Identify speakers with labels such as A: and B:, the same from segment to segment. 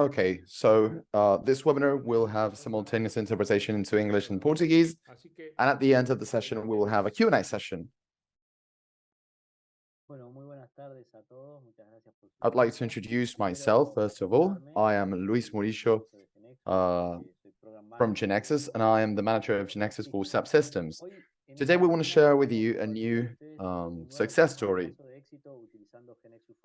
A: Okay, so this webinar will have simultaneous interpretation into English and Portuguese, and at the end of the session, we will have a Q&A session. I'd like to introduce myself, first of all. I am Luis Mauricio from GeneXus, and I am the manager of GeneXus for SAP Systems. Today, we want to share with you a new success story.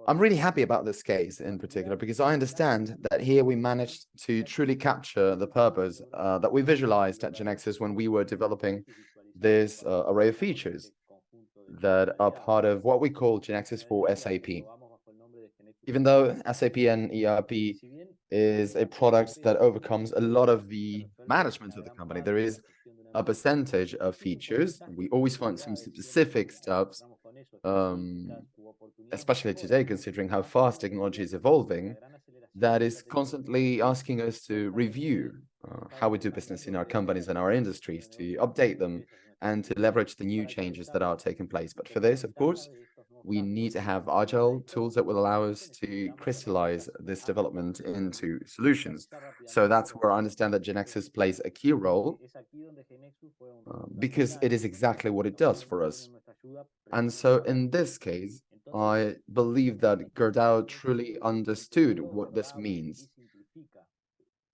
A: I'm really happy about this case in particular because I understand that here we managed to truly capture the purpose that we visualized at GeneXus when we were developing this array of features that are part of what we call GeneXus for SAP. Even though SAP and ERP is a product that overcomes a lot of the management of the company, there is a percentage of features. We always find some specific stuff, especially today, considering how fast technology is evolving, that is constantly asking us to review how we do business in our companies and our industries, to update them and to leverage the new changes that are taking place. But for this, of course, we need to have agile tools that will allow us to crystallize this development into solutions. So that's where I understand that GeneXus plays a key role because it is exactly what it does for us. And so in this case, I believe that GERDAU truly understood what this means.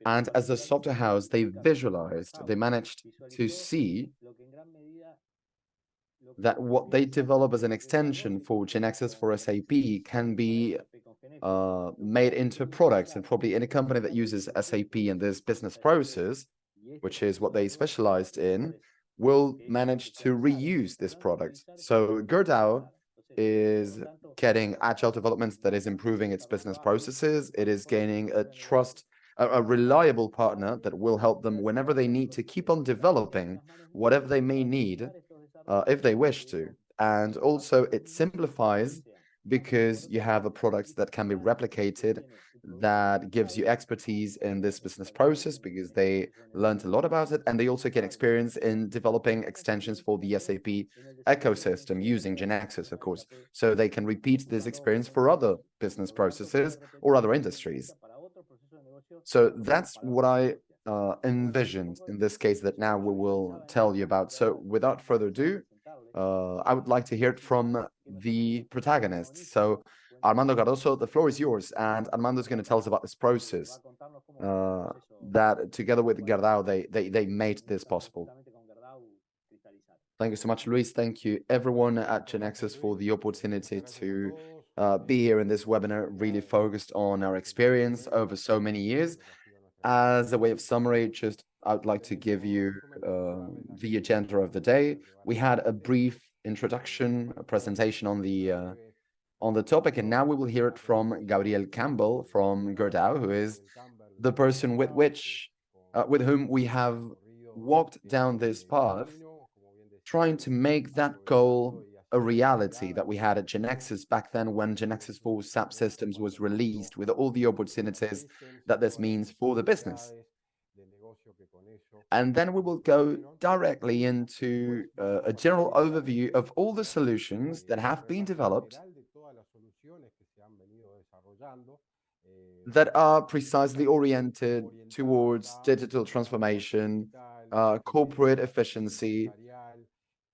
A: And as a software house, they visualized, they managed to see that what they develop as an extension for GeneXus for SAP can be made into products, and probably any company that uses SAP in this business process, which is what they specialized in, will manage to reuse this product. So GERDAU is getting agile developments that is improving its business processes. It is gaining a reliable partner that will help them whenever they need to keep on developing whatever they may need, if they wish to. And also it simplifies because you have a product that can be replicated, that gives you expertise in this business process because they learned a lot about it, and they also get experience in developing extensions for the SAP ecosystem using GeneXus, of course, so they can repeat this experience for other business processes or other industries. So that's what I envisioned in this case that now we will tell you about. So without further ado, I would like to hear it from the protagonists. So Armando Cardoso, the floor is yours, and Armando is going to tell us about this process that together with GERDAU, they made this possible. Thank you so much, Luis. Thank you everyone at GeneXus for the opportunity to be here in this webinar, really focused on our experience over so many years. As a way of summary, I would like to give you the agenda of the day. We had a brief introduction, a presentation on the topic, and now we will hear it from Gabriel Campbell from GERDAU, who is the person with whom we have walked down this path, trying to make that goal a reality that we had at GeneXus back then when GeneXus for SAP Systems was released, with all the opportunities that this means for the business. And then we will go directly into a general overview of all the solutions that have been developed that are precisely oriented towards digital transformation, corporate efficiency,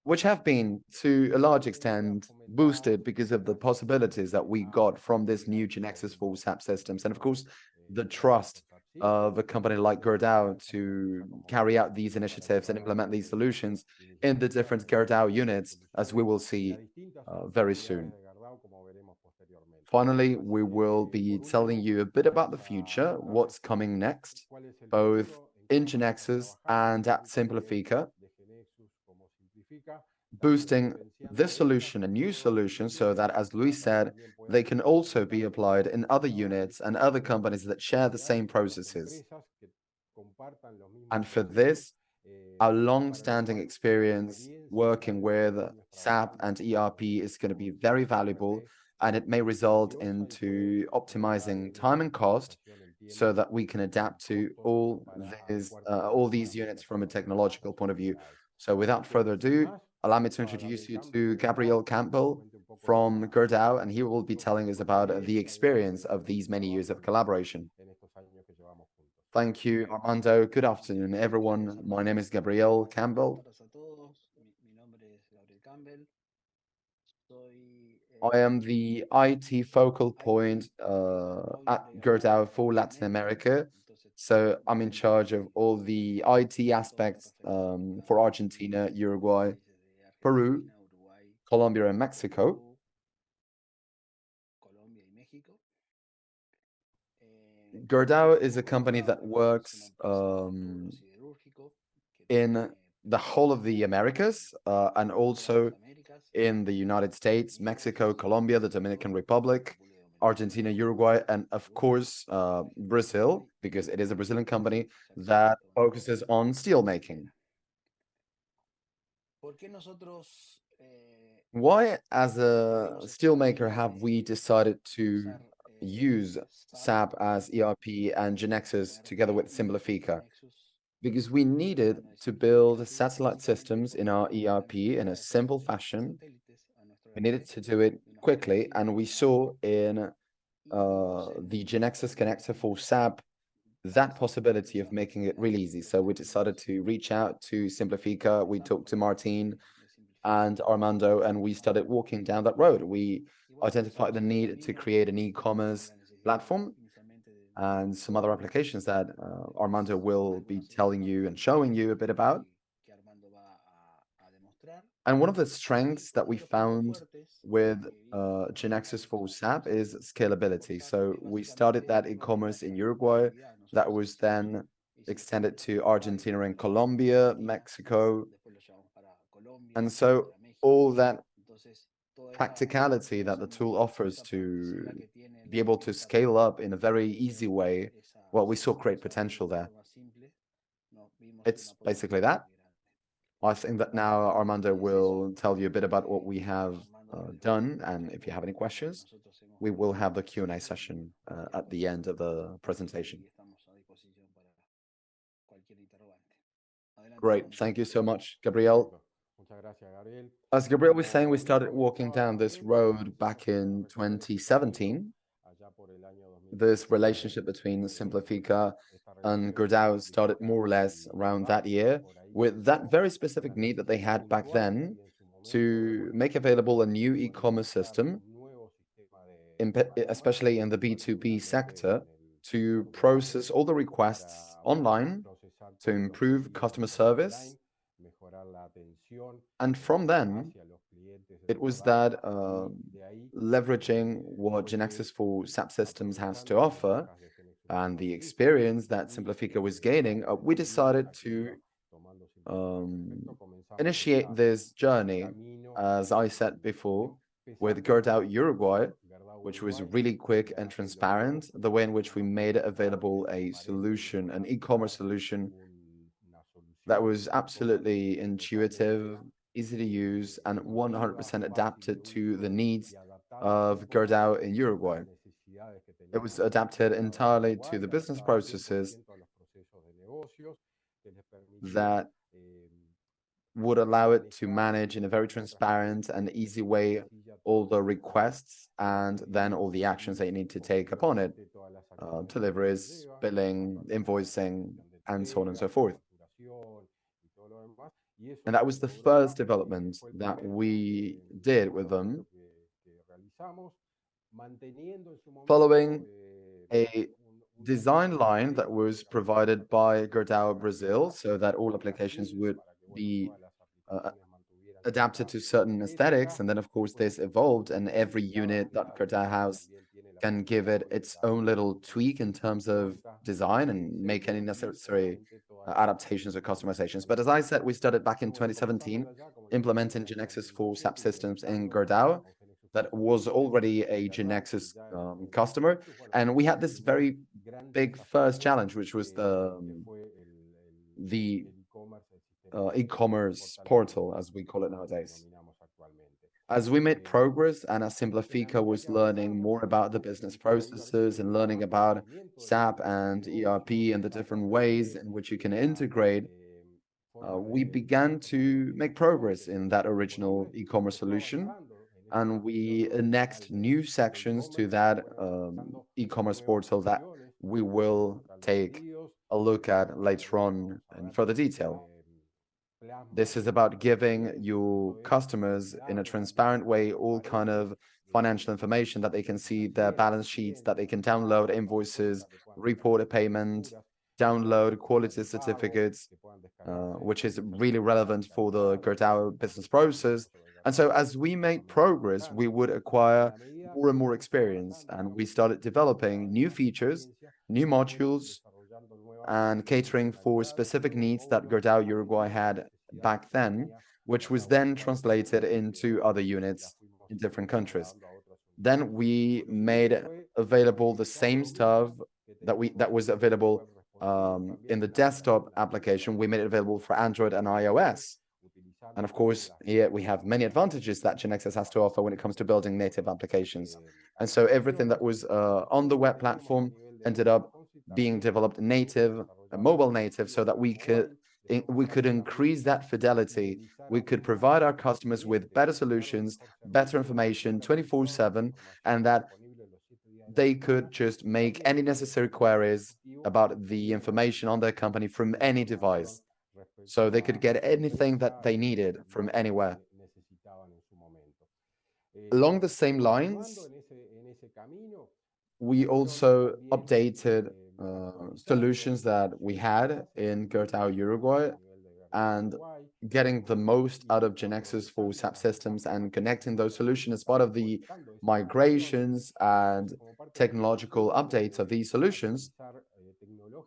A: which have been, to a large extent, boosted because of the possibilities that we got from this new GeneXus for SAP Systems. And of course, the trust of a company like GERDAU to carry out these initiatives and implement these solutions in the different GERDAU units, as we will see very soon. Finally, we will be telling you a bit about the future, what's coming next, both in GeneXus and at Simplifica, boosting this solution, a new solution, so that, as Luis said, they can also be applied in other units and other companies that share the same processes. And for this, our long-standing experience working with SAP and ERP is going to be very valuable, and it may result into optimizing time and cost so that we can adapt to all these units from a technological point of view. So without further ado, allow me to introduce you to Gabriel Campbell from GERDAU, and he will be telling us about the experience of these many years of collaboration. Thank you, Armando. Good afternoon, everyone. My name is Gabriel Campbell. I am the IT focal point at GERDAU for Latin America. So I'm in charge of all the IT aspects for Argentina, Uruguay, Peru, Colombia, and Mexico. GERDAU is a company that works in the whole of the Americas and also in the United States, Mexico, Colombia, the Dominican Republic, Argentina, Uruguay, and of course, Brazil, because it is a Brazilian company that focuses on steel making. Why, as a steelmaker, have we decided to use SAP as ERP and GeneXus together with Simplifica? Because we needed to build satellite systems in our ERP in a simple fashion. We needed to do it quickly, and we saw in the GeneXus connector for SAP that possibility of making it really easy. So we decided to reach out to Simplifica. We talked to Martin and Armando, and we started walking down that road. We identified the need to create an e-commerce platform and some other applications that Armando will be telling you and showing you a bit about. And one of the strengths that we found with GeneXus for SAP is scalability. So we started that e-commerce in Uruguay, that was then extended to Argentina and Colombia, Mexico. And so all that practicality that the tool offers to be able to scale up in a very easy way, well, we saw great potential there. It's basically that. I think that now Armando will tell you a bit about what we have done, and if you have any questions, we will have the Q&A session at the end of the presentation. Great, thank you so much, Gabriel. As Gabriel was saying, we started walking down this road back in 2017. This relationship between Simplifica and GERDAU started more or less around that year, with that very specific need that they had back then to make available a new e-commerce system, especially in the B2B sector, to process all the requests online, to improve customer service. And from then, it was that leveraging what GeneXus for SAP Systems has to offer and the experience that Simplifica was gaining, we decided to initiate this journey, as I said before, with GERDAU Uruguay, which was really quick and transparent, the way in which we made available a solution, an e-commerce solution that was absolutely intuitive, easy to use, and 100% adapted to the needs of GERDAU in Uruguay. It was adapted entirely to the business processes that would allow it to manage in a very transparent and easy way all the requests and then all the actions that you need to take upon it, deliveries, billing, invoicing, and so on and so forth. And that was the first development that we did with them, following a design line that was provided by GERDAU Brazil, so that all applications would be adapted to certain aesthetics. And then, of course, this evolved, and every unit that GERDAU has can give it its own little tweak in terms of design and make any necessary adaptations or customizations. But as I said, we started back in 2017, implementing GeneXus for SAP Systems in GERDAU. That was already a GeneXus customer. And we had this very big first challenge, which was the e-commerce portal, as we call it nowadays. As we made progress and as Simplifica was learning more about the business processes and learning about SAP and ERP and the different ways in which you can integrate, we began to make progress in that original e-commerce solution. And we annexed new sections to that e-commerce portal that we will take a look at later on in further detail. This is about giving your customers in a transparent way all kind of financial information that they can see their balance sheets, that they can download invoices, report a payment, download quality certificates, which is really relevant for the GERDAU business process. And so as we made progress, we would acquire more and more experience, and we started developing new features, new modules, and catering for specific needs that GERDAU Uruguay had back then, which was then translated into other units in different countries. Then we made available the same stuff that was available in the desktop application. We made it available for Android and iOS. And of course, here we have many advantages that GeneXus has to offer when it comes to building native applications. And so everything that was on the web platform ended up being developed native, mobile native, so that we could increase that fidelity. We could provide our customers with better solutions, better information 24/7, and that they could just make any necessary queries about the information on their company from any device. So they could get anything that they needed from anywhere. Along the same lines, we also updated solutions that we had in GERDAU Uruguay, and getting the most out of GeneXus for SAP Systems and connecting those solutions as part of the migrations and technological updates of these solutions.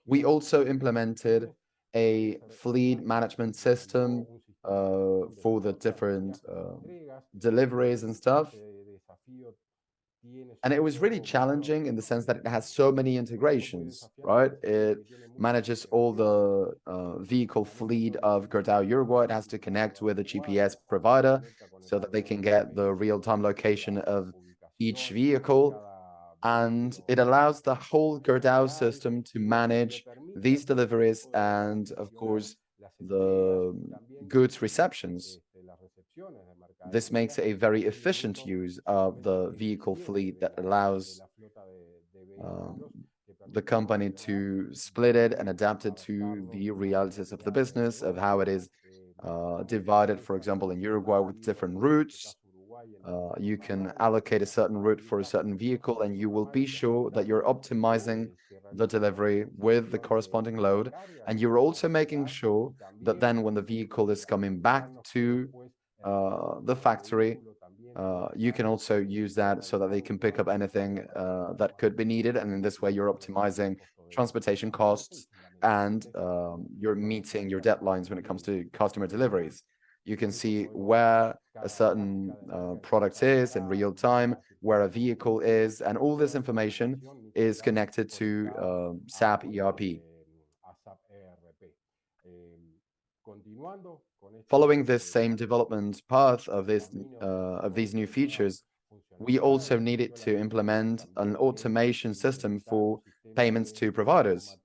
A: We also implemented a fleet management system for the different deliveries and stuff. And it was really challenging in the sense that it has so many integrations, right? It manages all the vehicle fleet of GERDAU Uruguay. It has to connect with a GPS provider so that they can get the real-time location of each vehicle. And it allows the whole GERDAU system to manage these deliveries and, of course, the goods receptions. This makes a very efficient use of the vehicle fleet that allows the company to split it and adapt it to the realities of the business, of how it is divided, for example, in Uruguay with different routes. You can allocate a certain route for a certain vehicle, and you will be sure that you're optimizing the delivery with the corresponding load. And you're also making sure that then when the vehicle is coming back to the factory, you can also use that so that they can pick up anything that could be needed. And in this way, you're optimizing transportation costs and you're meeting your deadlines when it comes to customer deliveries. You can see where a certain product is in real time, where a vehicle is, and all this information is connected to SAP ERP. Following this same development path of these new features, we also needed to implement an automation system for payments to providers.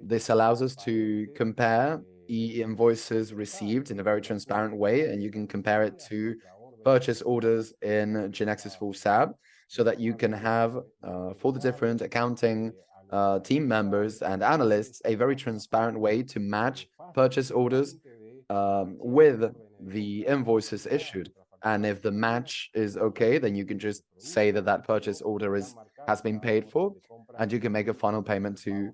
A: This allows us to compare e-invoices received in a very transparent way, and you can compare it to purchase orders in GeneXus Full SAP, so that you can have, for the different accounting team members and analysts, a very transparent way to match purchase orders with the invoices issued. And if the match is okay, then you can just say that that purchase order has been paid for, and you can make a final payment to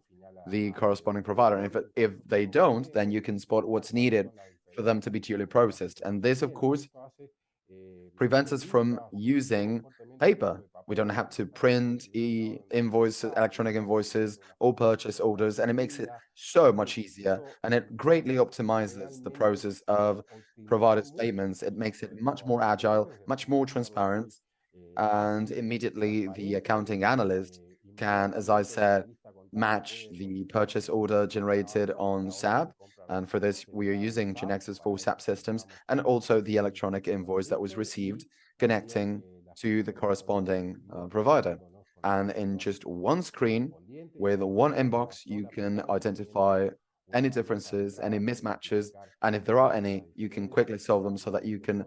A: the corresponding provider. And if they don't, then you can spot what's needed for them to be duly processed. And this, of course, prevents us from using paper. We don't have to print invoices, electronic invoices, or purchase orders, and it makes it so much easier. And it greatly optimizes the process of providers' payments. It makes it much more agile, much more transparent, and immediately the accounting analyst can, as I said, match the purchase order generated on SAP. And for this, we are using GeneXus for SAP Systems, and also the electronic invoice that was received connecting to the corresponding provider. And in just one screen, with one inbox, you can identify any differences, any mismatches, and if there are any, you can quickly solve them so that you can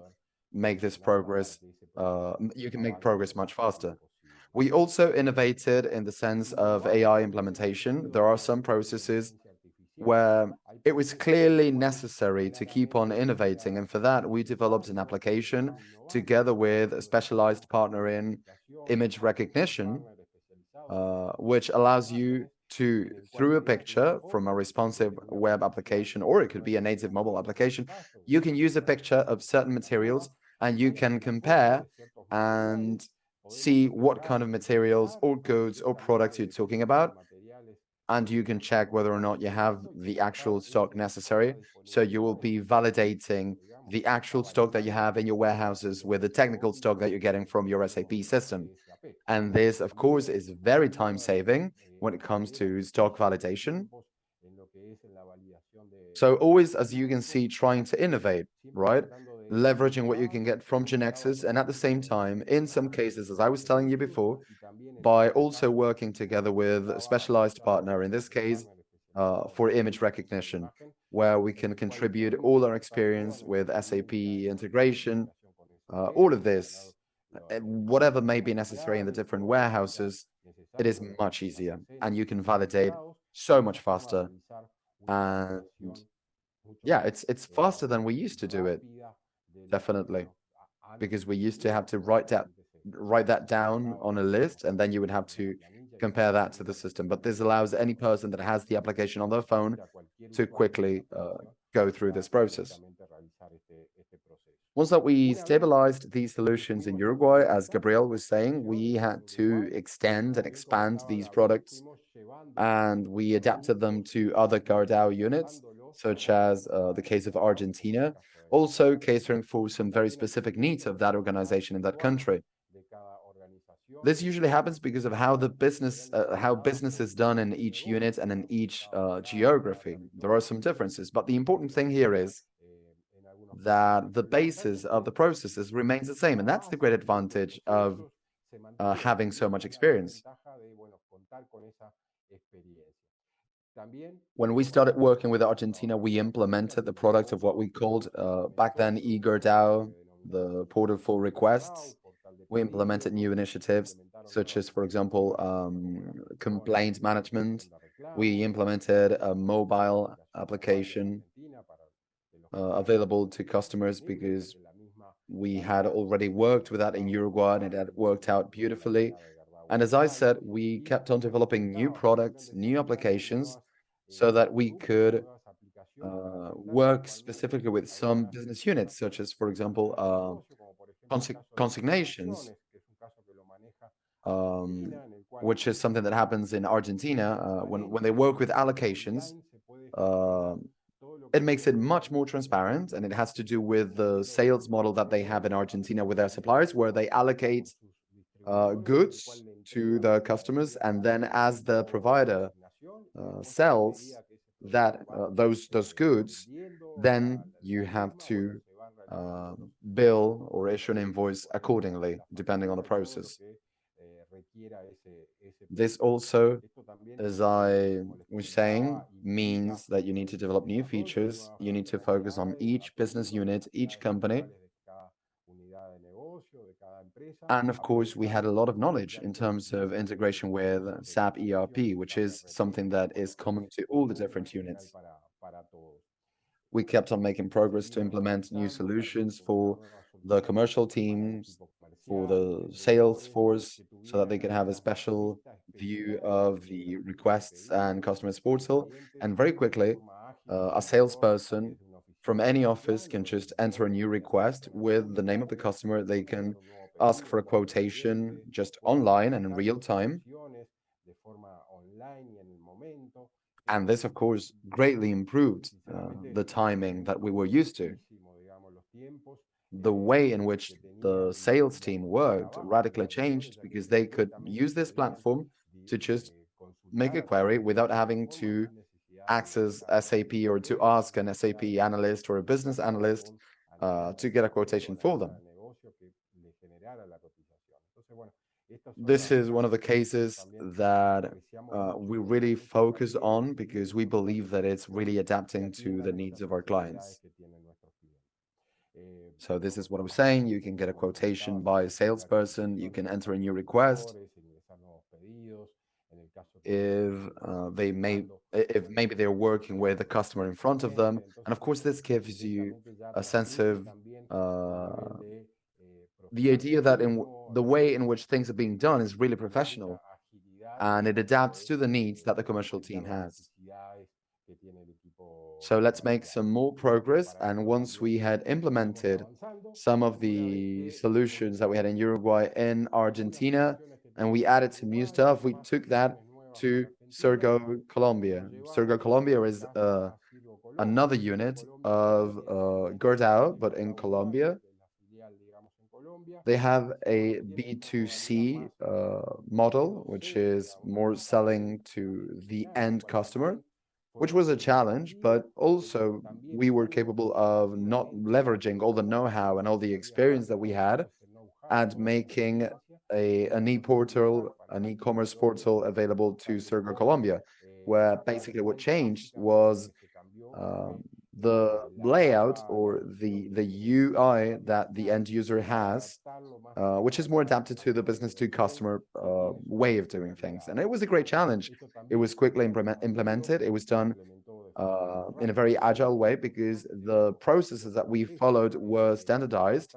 A: make this progress, you can make progress much faster. We also innovated in the sense of AI implementation. There are some processes where it was clearly necessary to keep on innovating. And for that, we developed an application together with a specialized partner in image recognition, which allows you to, through a picture from a responsive web application, or it could be a native mobile application, you can use a picture of certain materials and you can compare and see what kind of materials or goods or products you're talking about, and you can check whether or not you have the actual stock necessary. So you will be validating the actual stock that you have in your warehouses with the technical stock that you're getting from your SAP system. And this, of course, is very time saving when it comes to stock validation. So always, as you can see, trying to innovate, right? Leveraging what you can get from GeneXus, and at the same time, in some cases, as I was telling you before, by also working together with a specialized partner, in this case, for image recognition, where we can contribute all our experience with SAP integration, all of this, whatever may be necessary in the different warehouses, it is much easier, and you can validate so much faster. And yeah, it's faster than we used to do it, definitely, because we used to have to write that down on a list, and then you would have to compare that to the system. But this allows any person that has the application on their phone to quickly go through this process. Once that we stabilized these solutions in Uruguay, as Gabriel was saying, we had to extend and expand these products, and we adapted them to other GERDAU units, such as the case of Argentina, also catering for some very specific needs of that organization in that country. This usually happens because of how business is done in each unit and in each geography. There are some differences, but the important thing here is that the basis of the processes remains the same, and that's the great advantage of having so much experience. When we started working with Argentina, we implemented the product of what we called back then GERDAU, the portal for requests. We implemented new initiatives, such as, for example, complaint management. We implemented a mobile application available to customers because we had already worked with that in Uruguay and it had worked out beautifully. And as I said, we kept on developing new products, new applications, so that we could work specifically with some business units, such as, for example, consignations, which is something that happens in Argentina when they work with allocations. It makes it much more transparent, and it has to do with the sales model that they have in Argentina with their suppliers, where they allocate goods to the customers, and then as the provider sells those goods, then you have to bill or issue an invoice accordingly, depending on the process. This also, as I was saying, means that you need to develop new features. You need to focus on each business unit, each company. And of course, we had a lot of knowledge in terms of integration with SAP ERP, which is something that is common to all the different units. We kept on making progress to implement new solutions for the commercial teams, for the sales force, so that they can have a special view of the requests and customers portal. And very quickly, a salesperson from any office can just enter a new request with the name of the customer. They can ask for a quotation just online and in real time. And this, of course, greatly improved the timing that we were used to. The way in which the sales team worked radically changed because they could use this platform to just make a query without having to access SAP or to ask an SAP analyst or a business analyst to get a quotation for them. This is one of the cases that we really focus on because we believe that it's really adapting to the needs of our clients. So this is what I'm saying. You can get a quotation by a salesperson. You can enter a new request. if if maybe they're working with the customer in front of them. And of course, this gives you a sense of the idea that the way in which things are being done is really professional, and it adapts to the needs that the commercial team has. So let's make some more progress. And once we had implemented some of the solutions that we had in Uruguay and Argentina, and we added some new stuff, we took that to Surgo, Colombia. Surgo, Colombia is another unit of GERDAU, but in Colombia. They have a B2C model, which is more selling to the end customer, which was a challenge, but also we were capable of not leveraging all the know-how and all the experience that we had and making an e-portal, an e-commerce portal available to Surgo Colombia, where basically what changed was the layout or the UI that the end user has, which is more adapted to the business to customer way of doing things. And it was a great challenge. It was quickly implemented. It was done in a very agile way because the processes that we followed were standardized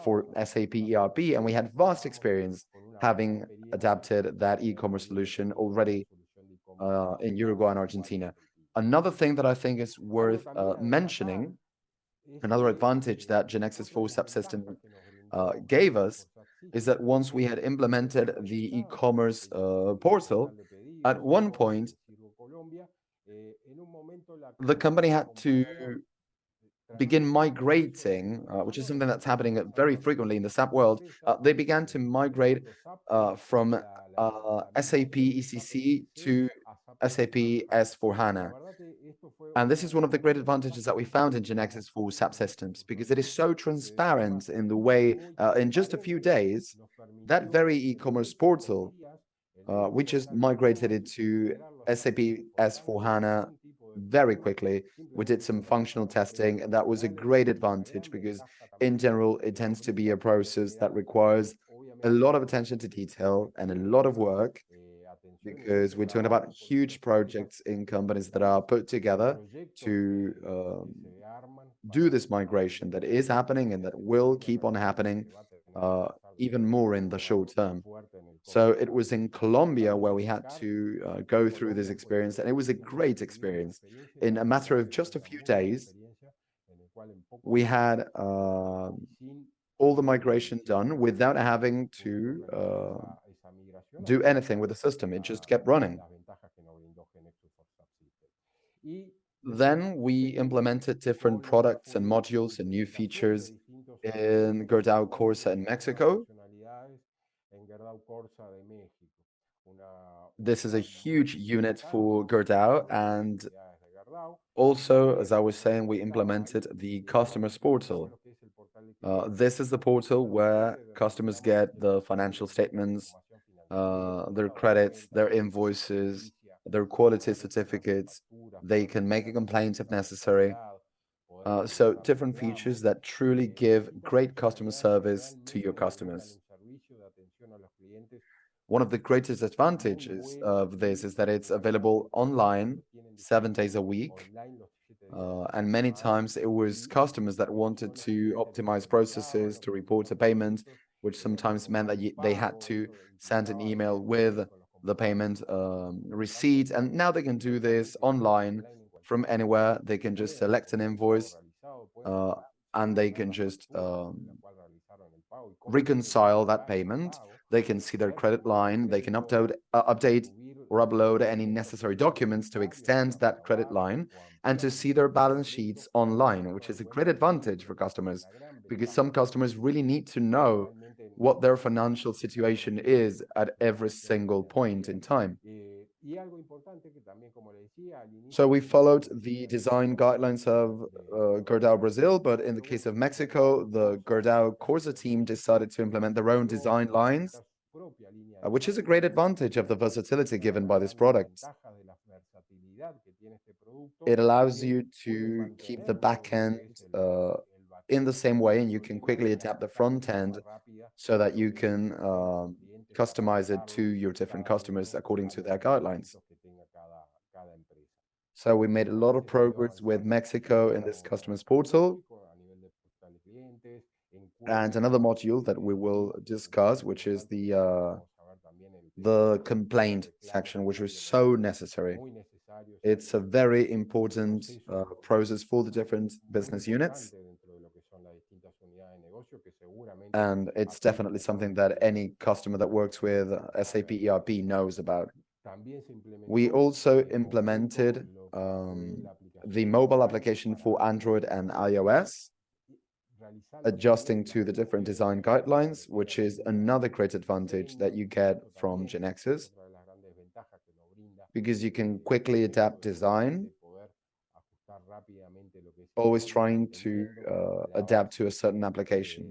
A: for SAP ERP, and we had vast experience having adapted that e-commerce solution already in Uruguay and Argentina. Another thing that I think is worth mentioning, another advantage that GeneXus full SAP system gave us, is that once we had implemented the e-commerce portal, at one point, the company had to begin migrating, which is something that's happening very frequently in the SAP world. They began to migrate from SAP ECC to SAP S/4HANA. And this is one of the great advantages that we found in GeneXus for SAP Systems, because it is so transparent in the way, in just a few days, that very e-commerce portal, we just migrated it to SAP S/4HANA very quickly. We did some functional testing, and that was a great advantage because, in general, it tends to be a process that requires a lot of attention to detail and a lot of work, because we're talking about huge projects in companies that are put together to do this migration that is happening and that will keep on happening even more in the short term. So it was in Colombia where we had to go through this experience, and it was a great experience. In a matter of just a few days, we had all the migration done without having to do anything with the system. It just kept running. Then we implemented different products and modules and new features in GERDAU Corsa in Mexico. This is a huge unit for GERDAU, and also, as I was saying, we implemented the customers portal. This is the portal where customers get the financial statements, their credits, their invoices, their quality certificates. They can make a complaint if necessary. So different features that truly give great customer service to your customers. One of the greatest advantages of this is that it's available online 7 days a week. And many times it was customers that wanted to optimize processes to report a payment, which sometimes meant that they had to send an email with the payment receipt. And now they can do this online from anywhere. They can just select an invoice and they can just reconcile that payment. They can see their credit line. They can update or upload any necessary documents to extend that credit line and to see their balance sheets online, which is a great advantage for customers, because some customers really need to know what their financial situation is at every single point in time. So we followed the design guidelines of GERDAU Brazil, but in the case of Mexico, the GERDAU Corsa team decided to implement their own design lines, which is a great advantage of the versatility given by this product. It allows you to keep the back end in the same way, and you can quickly adapt the front end so that you can customize it to your different customers according to their guidelines. So we made a lot of progress with Mexico in this customers portal. And another module that we will discuss, which is the complaint section, which is so necessary. It's a very important process for the different business units. And it's definitely something that any customer that works with SAP ERP knows about. We also implemented the mobile application for Android and iOS, adjusting to the different design guidelines, which is another great advantage that you get from GeneXus, because you can quickly adapt design, always trying to adapt to a certain application.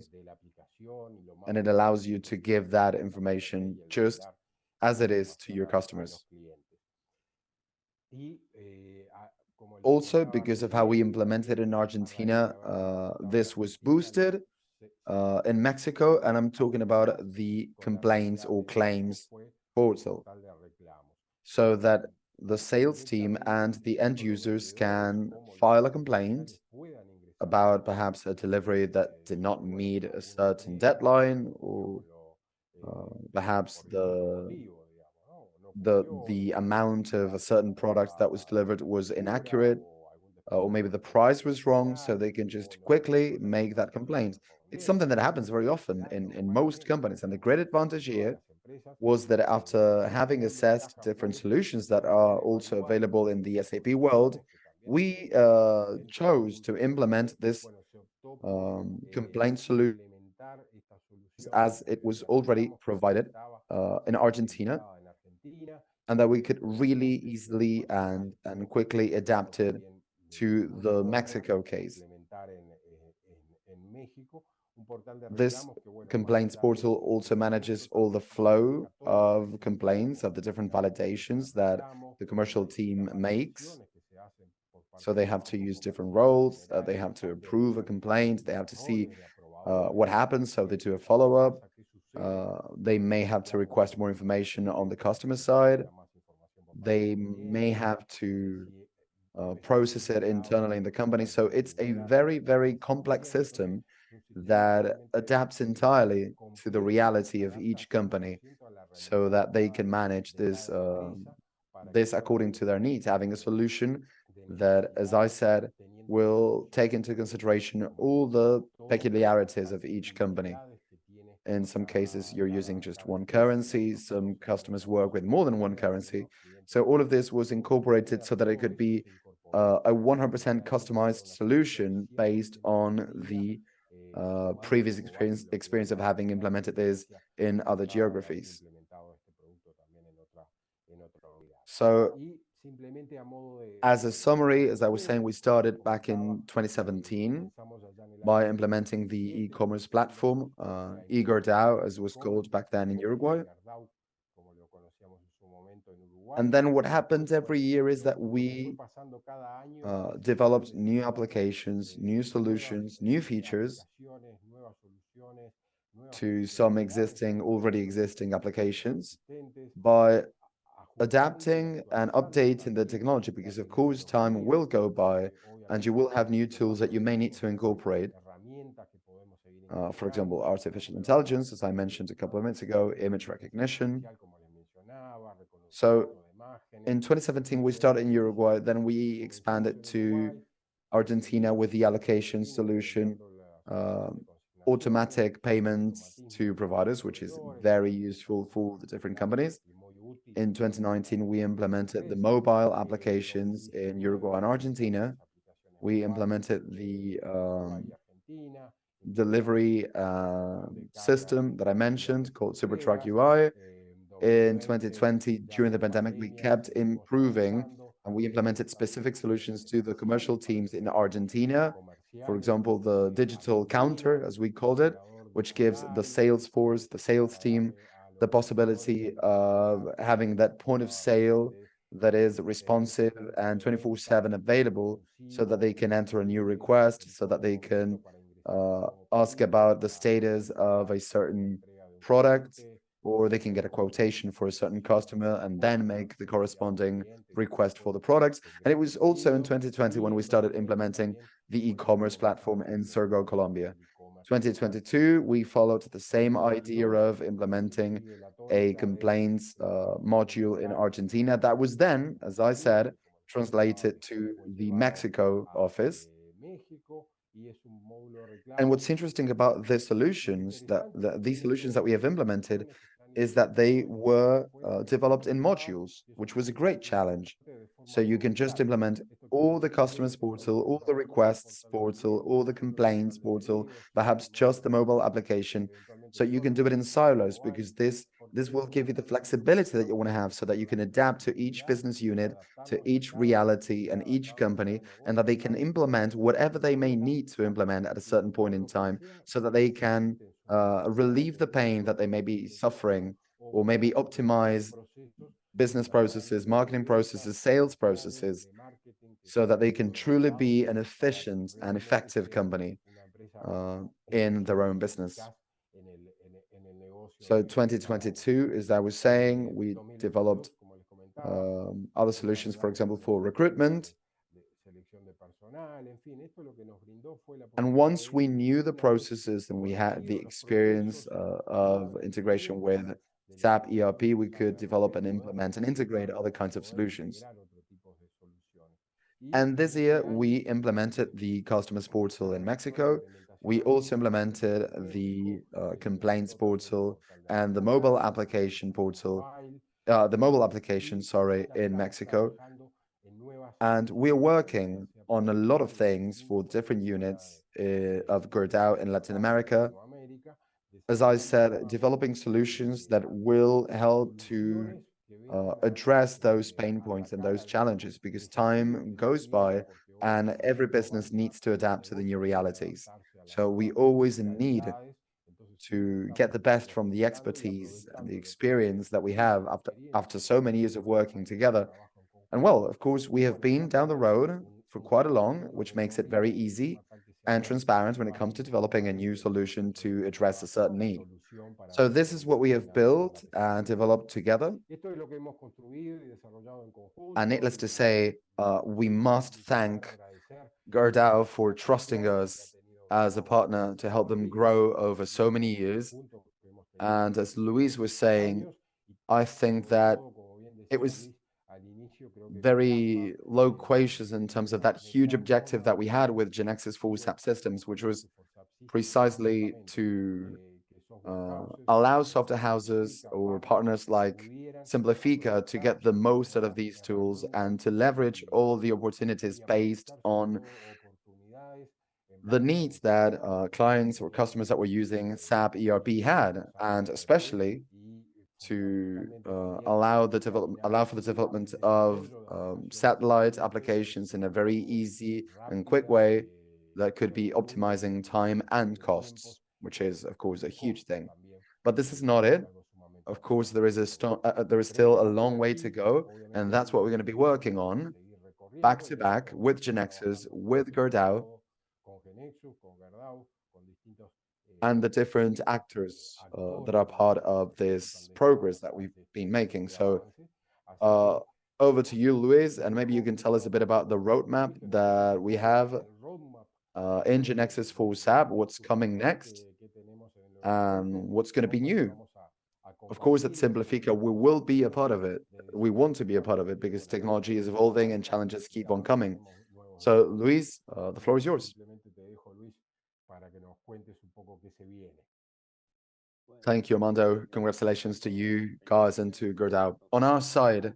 A: And it allows you to give that information just as it is to your customers. Also, because of how we implemented in Argentina, this was boosted in Mexico, and I'm talking about the complaints or claims portal, so that the sales team and the end users can file a complaint about perhaps a delivery that did not meet a certain deadline, or perhaps the amount of a certain product that was delivered was inaccurate, or maybe the price was wrong, so they can just quickly make that complaint. It's something that happens very often in most companies, and the great advantage here was that after having assessed different solutions that are also available in the SAP world, we chose to implement this complaint solution as it was already provided in Argentina, and that we could really easily and quickly adapt it to the Mexico case. This complaints portal also manages all the flow of complaints, of the different validations that the commercial team makes. So they have to use different roles, they have to approve a complaint, they have to see what happens, so they do a follow-up. They may have to request more information on the customer side. They may have to process it internally in the company. So it's a very, very complex system that adapts entirely to the reality of each company, so that they can manage this according to their needs, having a solution that, as I said, will take into consideration all the peculiarities of each company. In some cases, you're using just one currency. Some customers work with more than one currency. So all of this was incorporated so that it could be a 100% customized solution based on the previous experience of having implemented this in other geographies. So as a summary, as I was saying, we started back in 2017 by implementing the e-commerce platform, GERDAU, as it was called back then in Uruguay. And then what happens every year is that we developed new applications, new solutions, new features to some already existing applications, by adapting and updating the technology, because of course time will go by and you will have new tools that you may need to incorporate. For example, artificial intelligence, as I mentioned a couple of minutes ago, image recognition. So in 2017, we started in Uruguay, then we expanded to Argentina with the allocation solution, automatic payments to providers, which is very useful for the different companies. In 2019, we implemented the mobile applications in Uruguay and Argentina. We implemented the delivery system that I mentioned called SuperTruck UI. In 2020, during the pandemic, we kept improving, and we implemented specific solutions to the commercial teams in Argentina. For example, the digital counter, as we called it, which gives the sales force, the sales team, the possibility of having that point of sale that is responsive and 24/7 available, so that they can enter a new request, so that they can ask about the status of a certain product, or they can get a quotation for a certain customer and then make the corresponding request for the products. And it was also in 2020 when we started implementing the e-commerce platform in Surgo, Colombia. 2022, we followed the same idea of implementing a complaints module in Argentina that was then, as I said, translated to the Mexico office. And what's interesting about the solutions these solutions that we have implemented is that they were developed in modules, which was a great challenge. So you can just implement all the customers portal, all the requests portal, all the complaints portal, perhaps just the mobile application. So you can do it in silos because this will give you the flexibility that you want to have so that you can adapt to each business unit, to each reality and each company, and that they can implement whatever they may need to implement at a certain point in time so that they can relieve the pain that they may be suffering or maybe optimize business processes, marketing processes, sales processes, so that they can truly be an efficient and effective company in their own business. So 2022, as I was saying, we developed other solutions, for example, for recruitment. And once we knew the processes and we had the experience of integration with SAP ERP, we could develop and implement and integrate other kinds of solutions. And this year, we implemented the customers portal in Mexico. We also implemented the complaints portal and the mobile application portal, sorry, in Mexico. And we're working on a lot of things for different units of GERDAU in Latin America. As I said, developing solutions that will help to address those pain points and those challenges because time goes by and every business needs to adapt to the new realities. So we always need to get the best from the expertise and the experience that we have after so many years of working together. And well, of course, we have been down the road for quite a long, which makes it very easy and transparent when it comes to developing a new solution to address a certain need. So this is what we have built and developed together. And needless to say, we must thank GERDAU for trusting us as a partner to help them grow over so many years. And as Luis was saying, I think that it was very loquacious in terms of that huge objective that we had with GeneXus for SAP Systems, which was precisely to allow software houses or partners like Simplifica to get the most out of these tools and to leverage all the opportunities based on the needs that clients or customers that were using SAP ERP had, and especially to allow for the development of satellite applications in a very easy and quick way that could be optimizing time and costs, which is, of course, a huge thing. But this is not it. Of course, there is still a long way to go, and that's what we're going to be working on, back to back with GeneXus, with GERDAU, and the different actors that are part of this progress that we've been making. So over to you, Luis, and maybe you can tell us a bit about the roadmap that we have in GeneXus for SAP, what's coming next, and what's going to be new. Of course, at Simplifica, we will be a part of it. We want to be a part of it because technology is evolving and challenges keep on coming. So, Luis, the floor is yours. Thank you, Armando. Congratulations to you guys and to GERDAU. On our side,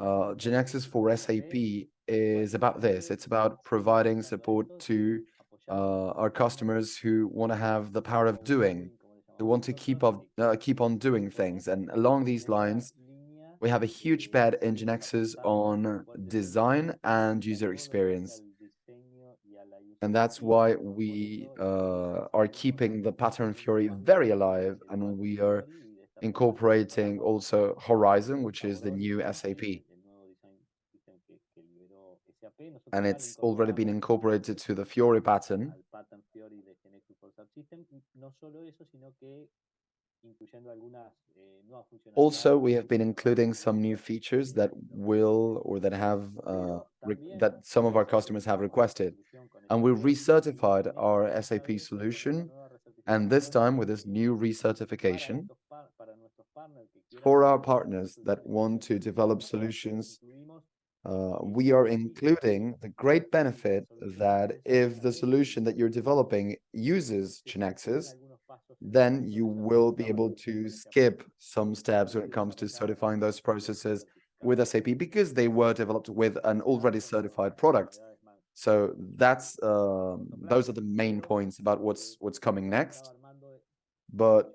A: GeneXus for SAP is about this. It's about providing support to our customers who want to have the power of doing, who want to keep on doing things. And along these lines, we have a huge bet in GeneXus on design and user experience. And that's why we are keeping the pattern Fiori very alive, and we are incorporating also Horizon, which is the new SAP. And it's already been incorporated to the Fiori pattern. Also, we have been including some new features that will or that have that some of our customers have requested. And we recertified our SAP solution, and this time with this new recertification for our partners that want to develop solutions, we are including the great benefit that if the solution that you're developing uses GeneXus, then you will be able to skip some steps when it comes to certifying those processes with SAP because they were developed with an already certified product. So that's those are the main points about what's coming next. But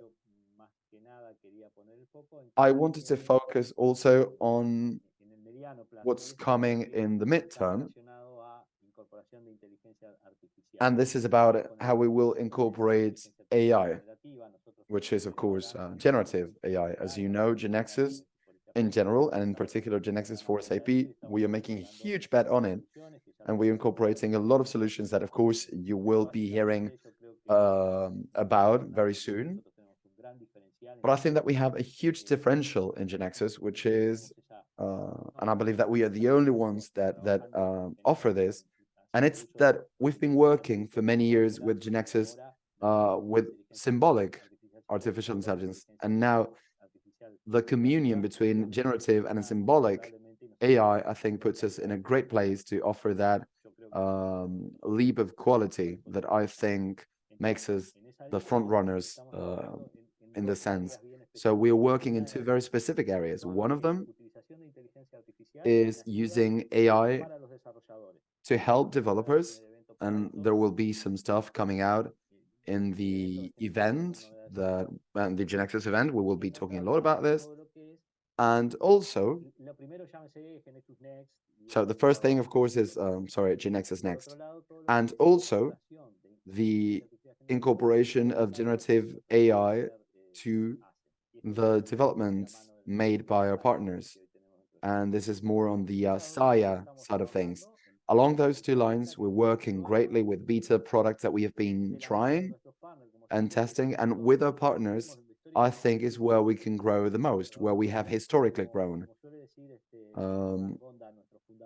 A: I wanted to focus also on what's coming in the midterm. And this is about how we will incorporate AI, which is, of course, generative AI. As you know, GeneXus in general, and in particular GeneXus for SAP, we are making a huge bet on it. And we're incorporating a lot of solutions that, of course, you will be hearing about very soon. But I think that we have a huge differential in GeneXus, which is, and I believe that we are the only ones that offer this, and it's that we've been working for many years with GeneXus with symbolic artificial intelligence, and now the communion between generative and symbolic AI, I think, puts us in a great place to offer that leap of quality that I think makes us the front runners in the sense. So we are working in two very specific areas. One of them is using AI to help developers, and there will be some stuff coming out in the event, the GeneXus event. We will be talking a lot about this. And also, so the first thing, of course, is, GeneXus Next. And also, the incorporation of generative AI to the developments made by our partners. And this is more on the SAIA side of things. Along those two lines, we're working greatly with beta products that we have been trying and testing. And with our partners, I think is where we can grow the most, where we have historically grown.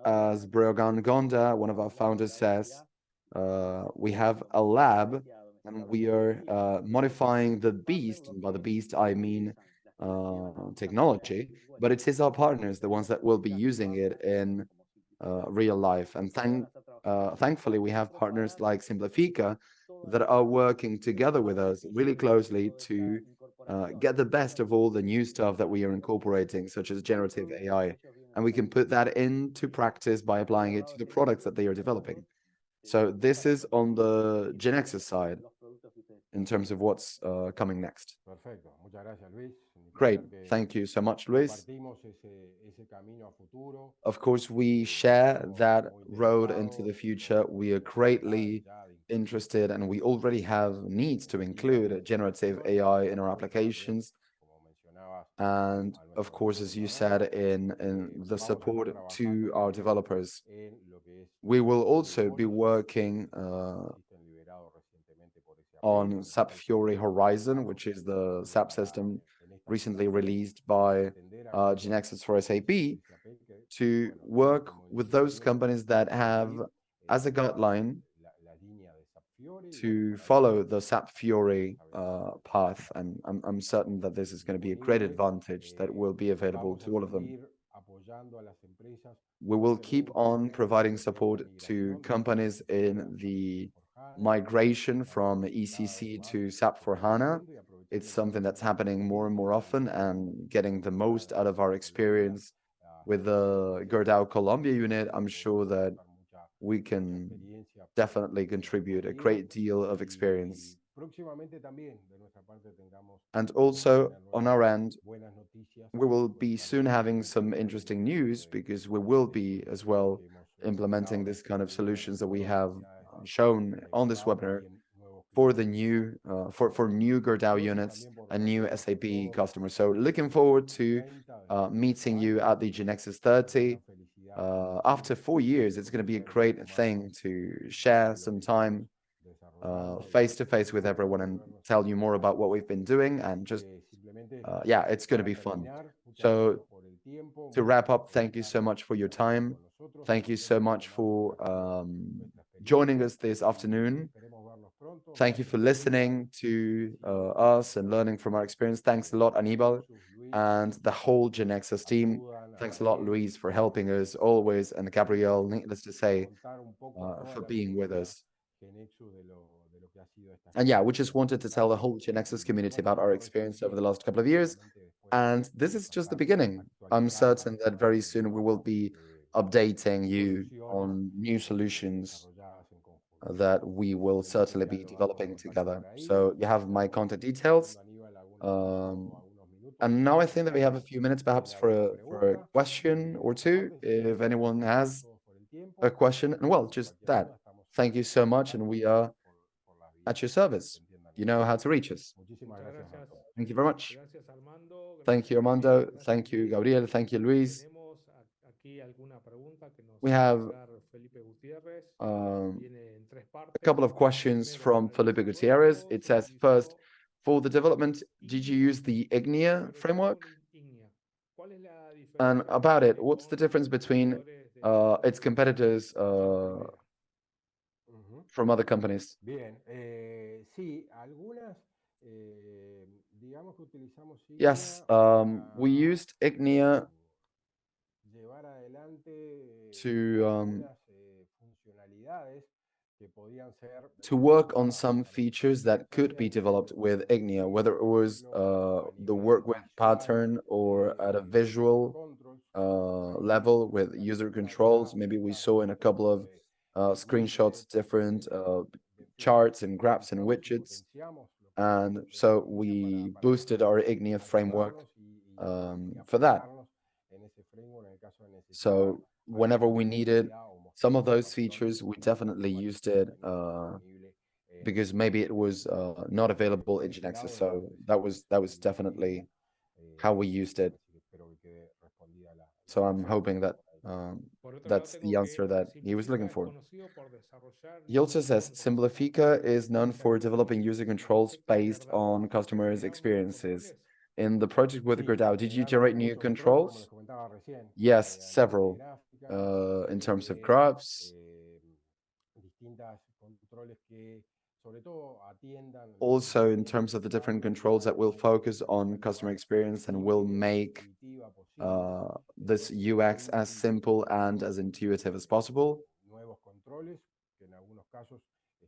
A: As Breogán Gonda, one of our founders, says, we have a lab and we are modifying the beast. And by the beast, I mean technology, but it is our partners, the ones that will be using it in real life. And thankfully, we have partners like Simplifica that are working together with us really closely to get the best of all the new stuff that we are incorporating, such as generative AI. And we can put that into practice by applying it to the products that they are developing. So this is on the GeneXus side in terms of what's coming next. Great. Thank you so much, Luis. Of course, we share that road into the future. We are greatly interested and we already have needs to include generative AI in our applications. And of course, as you said, in the support to our developers, we will also be working on SAP Fiori Horizon, which is the SAP system recently released by GeneXus for SAP, to work with those companies that have as a guideline to follow the SAP Fiori path. And I'm certain that this is going to be a great advantage that will be available to all of them. We will keep on providing support to companies in the migration from ECC to SAP for HANA. It's something that's happening more and more often, and getting the most out of our experience with the GERDAU Colombia unit, I'm sure that we can definitely contribute a great deal of experience. And also on our end, we will be soon having some interesting news, because we will be as well implementing this kind of solutions that we have shown on this webinar for the new for new GERDAU units and new SAP customers. So looking forward to meeting you at the GeneXus 30. After 4 years, it's going to be a great thing to share some time face to face with everyone and tell you more about what we've been doing and just yeah, it's going to be fun. So to wrap up, thank you so much for your time. Thank you so much for joining us this afternoon. Thank you for listening to us and learning from our experience. Thanks a lot, Anibal, and the whole GeneXus team. Thanks a lot, Luis, for helping us always, and Gabriel, needless to say, for being with us. And yeah, we just wanted to tell the whole GeneXus community about our experience over the last couple of years. And this is just the beginning. I'm certain that very soon we will be updating you on new solutions that we will certainly be developing together. So you have my contact details. And now I think that we have a few minutes perhaps for a question or two, if anyone has a question. And well, just that. Thank you so much, and we are at your service. You know how to reach us. Thank you very much. Thank you, Armando. Thank you, Gabriel. Thank you, Luis. We have a couple of questions from Felipe Gutierrez. It says, first, for the development, did you use the IGNIA framework? And about it, what's the difference between its competitors from other companies? Yes, we used IGNIA to work on some features that could be developed with IGNIA, whether it was the work with pattern or at a visual level with user controls. Maybe we saw in a couple of screenshots different charts and graphs and widgets. And so we boosted our IGNIA framework for that. So whenever we needed some of those features, we definitely used it because maybe it was not available in GeneXus. So that was definitely how we used it. So I'm hoping that that's the answer that he was looking for. He also says Simplifica is known for developing user controls based on customers' experiences. In the project with GERDAU, did you generate new controls? Yes, several. In terms of graphs, also in terms of the different controls that will focus on customer experience and will make this UX as simple and as intuitive as possible.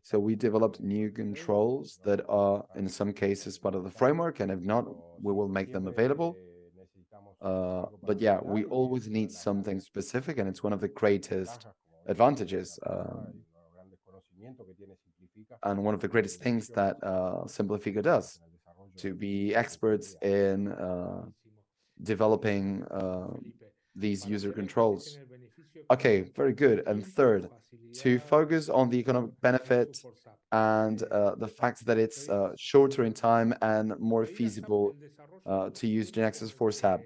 A: So we developed new controls that are in some cases part of the framework, and if not, we will make them available. But yeah, we always need something specific, and it's one of the greatest advantages and one of the greatest things that Simplifica does, to be experts in developing these user controls. Okay, very good. And third, to focus on the economic benefit and the fact that it's shorter in time and more feasible to use GeneXus for SAP.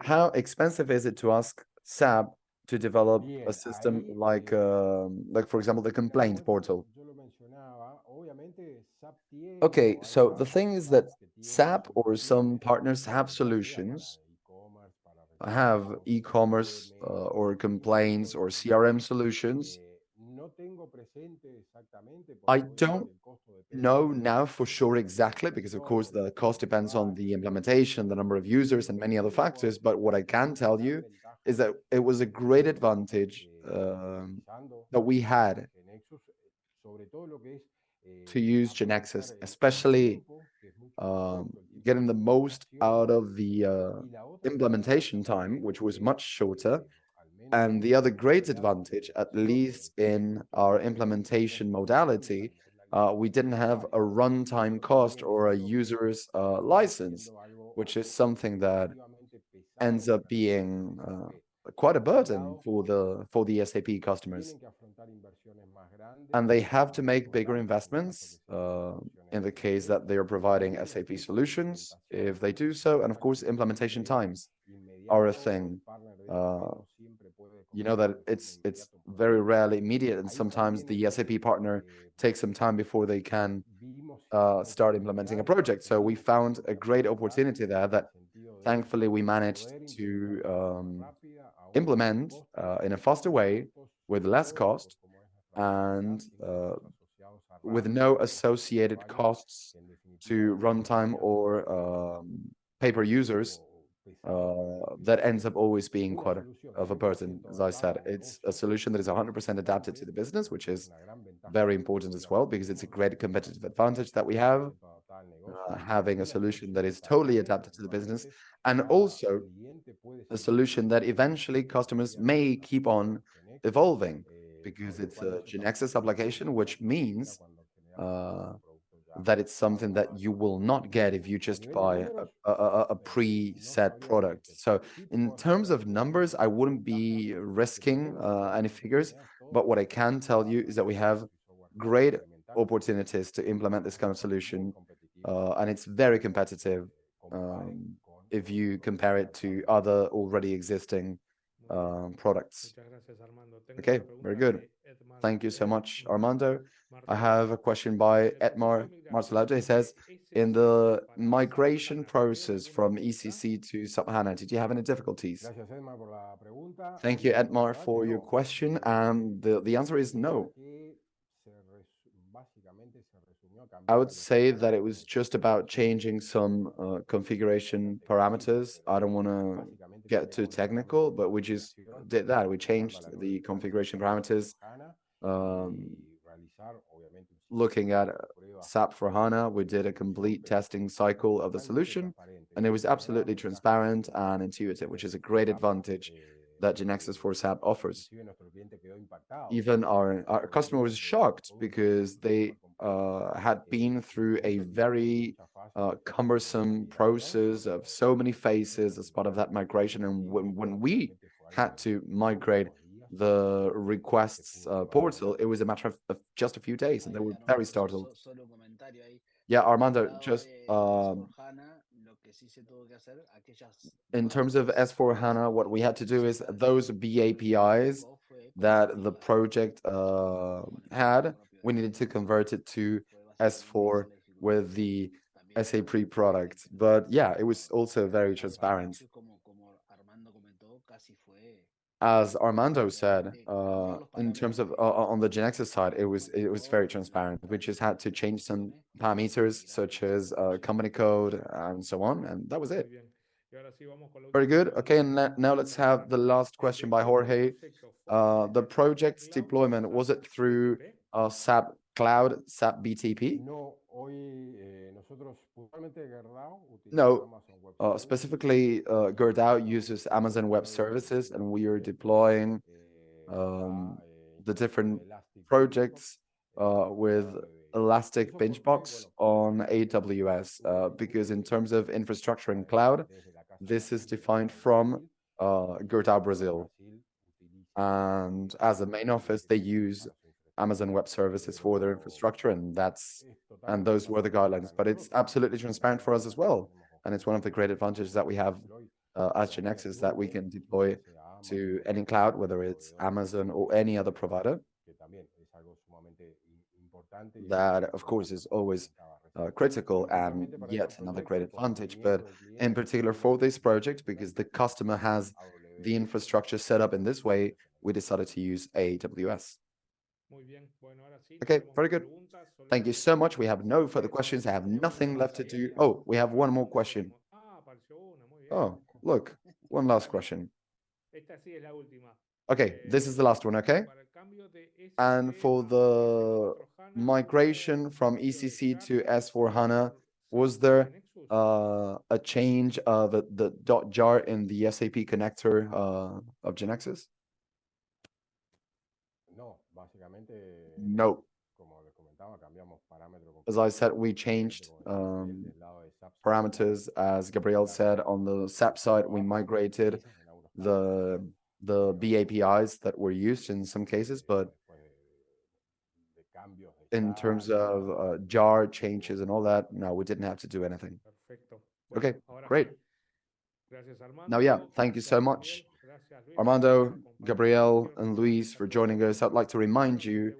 A: How expensive is it to ask SAP to develop a system like for example, the complaint portal? Okay, so the thing is that SAP or some partners have solutions, have e-commerce or complaints or CRM solutions. I don't know now for sure exactly, because of course the cost depends on the implementation, the number of users, and many other factors. But what I can tell you is that it was a great advantage that we had to use GeneXus, especially getting the most out of the implementation time, which was much shorter. And the other great advantage, at least in our implementation modality, we didn't have a runtime cost or a user's license, which is something that ends up being quite a burden for the SAP customers. And they have to make bigger investments in the case that they are providing SAP solutions, if they do so. And of course, implementation times are a thing. you know that it's very rarely immediate, and sometimes the SAP partner takes some time before they can start implementing a project. So we found a great opportunity there that thankfully we managed to implement in a faster way with less cost and with no associated costs to runtime or paper users. That ends up always being quite of a burden. As I said, it's a solution that is 100% adapted to the business, which is very important as well, because it's a great competitive advantage that we have, having a solution that is totally adapted to the business, and also a solution that eventually customers may keep on evolving, because it's a GeneXus application, which means that it's something that you will not get if you just buy a preset product. So in terms of numbers, I wouldn't be risking any figures, but what I can tell you is that we have great opportunities to implement this kind of solution, and it's very competitive if you compare it to other already existing products. Okay, very good. Thank you so much, Armando. I have a question by Edmar Marcelato. He says, in the migration process from ECC to SAP HANA, did you have any difficulties? Thank you, Edmar, for your question. And the answer is no. I would say that it was just about changing some configuration parameters. I don't want to get too technical, but we just did that. We changed the configuration parameters. Looking at SAP for HANA, we did a complete testing cycle of the solution, and it was absolutely transparent and intuitive, which is a great advantage that GeneXus for SAP offers. Even our customer was shocked because they had been through a very cumbersome process of so many phases as part of that migration. And when we had to migrate the requests portal, it was a matter of just a few days, and they were very startled. Yeah, Armando, just in terms of S4HANA, what we had to do is those BAPIs that the project had, we needed to convert it to S4 with the SAP product. But yeah, it was also very transparent. As Armando said, in terms of on the GeneXus side, it was very transparent. We just had to change some parameters such as company code and so on, and that was it. Very good. Okay, and now let's have the last question by Jorge. The project's deployment, was it through SAP Cloud, SAP BTP? No, specifically GERDAU uses Amazon Web Services, and we are deploying the different projects with Elastic Benchbox on AWS, because in terms of infrastructure and cloud, this is defined from GERDAU Brazil. And as a main office, they use Amazon Web Services for their infrastructure, and those were the guidelines. But it's absolutely transparent for us as well, and it's one of the great advantages that we have as GeneXus, that we can deploy to any cloud, whether it's Amazon or any other provider. That, of course, is always critical and yet another great advantage. But in particular for this project, because the customer has the infrastructure set up in this way, we decided to use AWS. Okay, very good. Thank you so much. We have no further questions. I have nothing left to do. Oh, we have one more question. Oh, look, one last question. Okay, this is the last one, okay? And for the migration from ECC to S4HANA, was there a change of the .jar in the SAP connector of GeneXus? No. As I said, we changed parameters. As Gabriel said, on the SAP side, we migrated the BAPIs that were used in some cases, but in terms of jar changes and all that, no, we didn't have to do anything. Okay, great. Now, yeah, thank you so much. Armando, Gabriel, and Luis for joining us. I'd like to remind you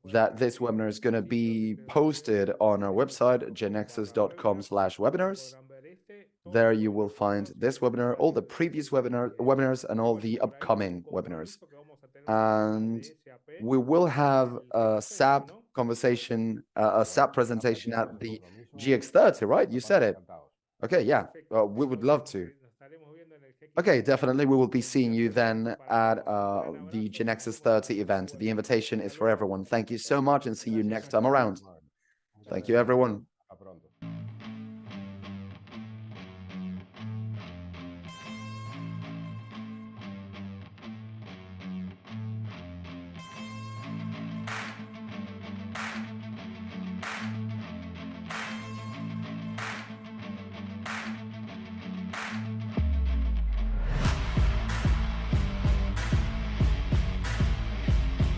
A: that this webinar is going to be posted on our website, genexus.com/webinars. There you will find this webinar, all the previous webinars, and all the upcoming webinars. And we will have a SAP conversation, a SAP presentation at the GX30, right? You said it. Okay, yeah, we would love to. Okay, definitely. We will be seeing you then at the GeneXus 30 event. The invitation is for everyone. Thank you so much and see you next time around. Thank you, everyone.